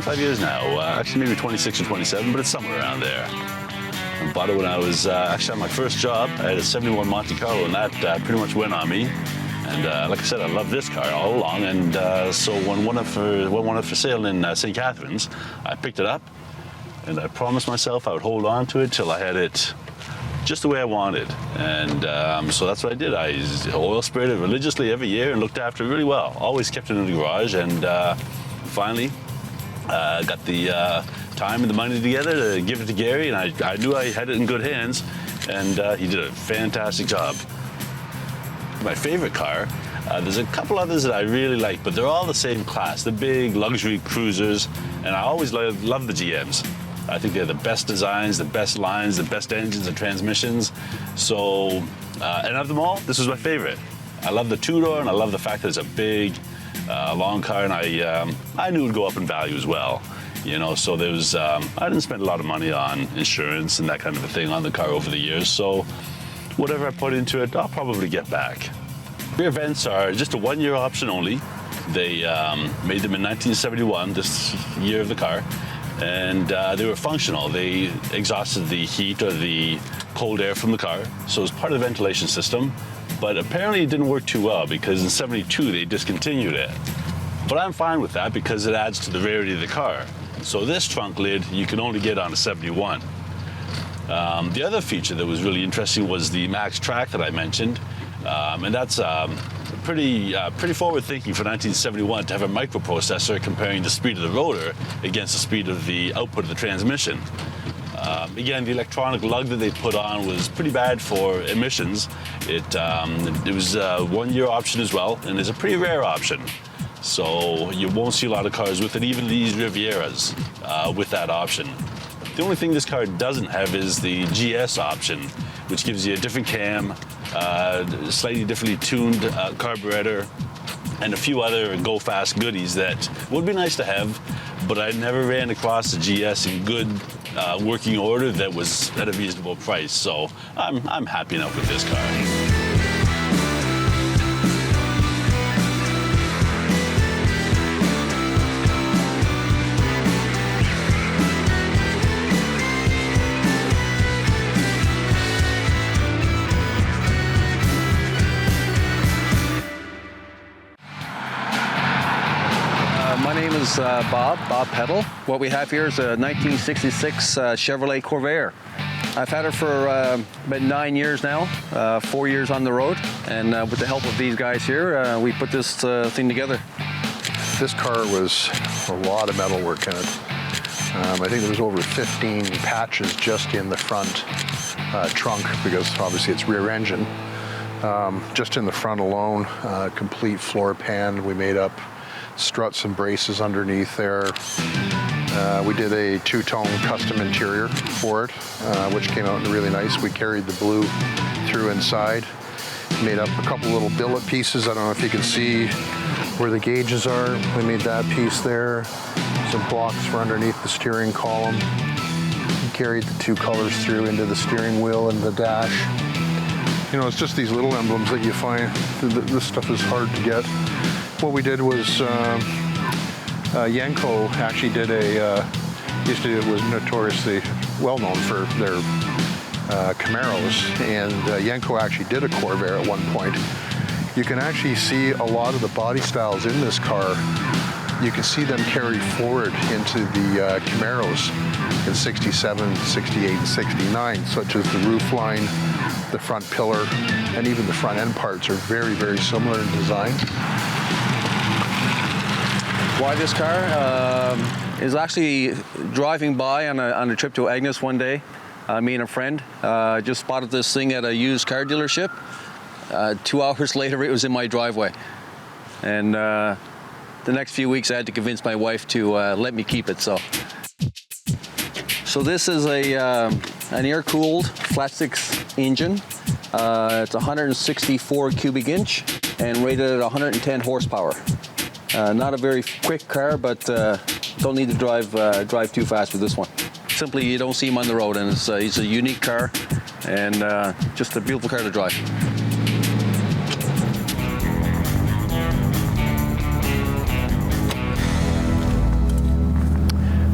25 years now. Actually, maybe 26 or 27, but it's somewhere around there. I bought it when I was actually on my first job. I had a 71 Monte Carlo, and that pretty much went on me. And like I said, I love this car all along. And so when one went for sale in St. Catharines, I picked it up, and I promised myself I would hold on to it till I had it just the way I wanted. And so that's what I did. I oil sprayed it religiously every year and looked after it really well. Always kept it in the garage, and finally got the time and the money together to give it to Gary, and I knew I had it in good hands, and he did a fantastic job. My favorite car, there's a couple others that I really like, but they're all the same class, the big luxury cruisers, and I always love the GMs. I think they're the best designs, the best lines, the best engines and transmissions. So, and of them all, this was my favorite. I love the two-door, and I love the fact that it's a big, long car, and I knew it would go up in value as well. You know, so there was, I didn't spend a lot of money on insurance and that kind of a thing on the car over the years. So whatever I put into it, I'll probably get back. Rear vents are just a one-year option only. They made them in 1971, this year of the car. And they were functional. They exhausted the heat or the cold air from the car, so it was part of the ventilation system. But apparently it didn't work too well, because in '72 they discontinued it. But I'm fine with that because it adds to the rarity of the car. So this trunk lid you can only get on a 71. The other feature that was really interesting was the Max Track that I mentioned, and that's pretty forward thinking for 1971 to have a microprocessor comparing the speed of the rotor against the speed of the output of the transmission. Again, the electronic lug that they put on was pretty bad for emissions. It was a one-year option as well, and it's a pretty rare option. So you won't see a lot of cars with it, even these Rivieras with that option. The only thing this car doesn't have is the GS option, which gives you a different cam, slightly differently tuned carburetor, and a few other go-fast goodies that would be nice to have, but I never ran across a GS in good working order that was at a reasonable price. So I'm happy enough with this car. My name is Bob Peddle. What we have here is a 1966 Chevrolet Corvair. I've had it for about 9 years now, 4 years on the road, and with the help of these guys here, we put this thing together. This car was a lot of metal work in it. I think there was over 15 patches just in the front trunk, because obviously it's rear engine. Just in the front alone, complete floor pan we made up. Struts and braces underneath there. We did a two-tone custom interior for it, which came out really nice. We carried the blue through inside. Made up a couple little billet pieces. I don't know if you can see where the gauges are. We made that piece there. Some blocks for underneath the steering column. We carried the two colors through into the steering wheel and the dash. You know, it's just these little emblems that you find. This stuff is hard to get. What we did was, Yenko actually did was notoriously well known for their Camaros, and Yenko actually did a Corvair at one point. You can actually see a lot of the body styles in this car. You can see them carry forward into the Camaros in 67, 68, and 69, such as the roof line, the front pillar, and even the front end parts are very, very similar in design. Why this car? Is actually driving by on a trip to Agnes one day. Me and a friend just spotted this thing at a used car dealership. 2 hours later, it was in my driveway. And the next few weeks, I had to convince my wife to let me keep it. So this is an air-cooled flat six engine. It's 164 cubic inch and rated at 110 horsepower. Not a very quick car, but don't need to drive too fast with this one. Simply, you don't see him on the road, and it's a unique car, and just a beautiful car to drive.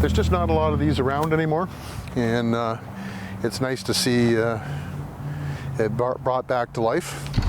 there's just not a lot of these around anymore, and it's nice to see it brought back to life.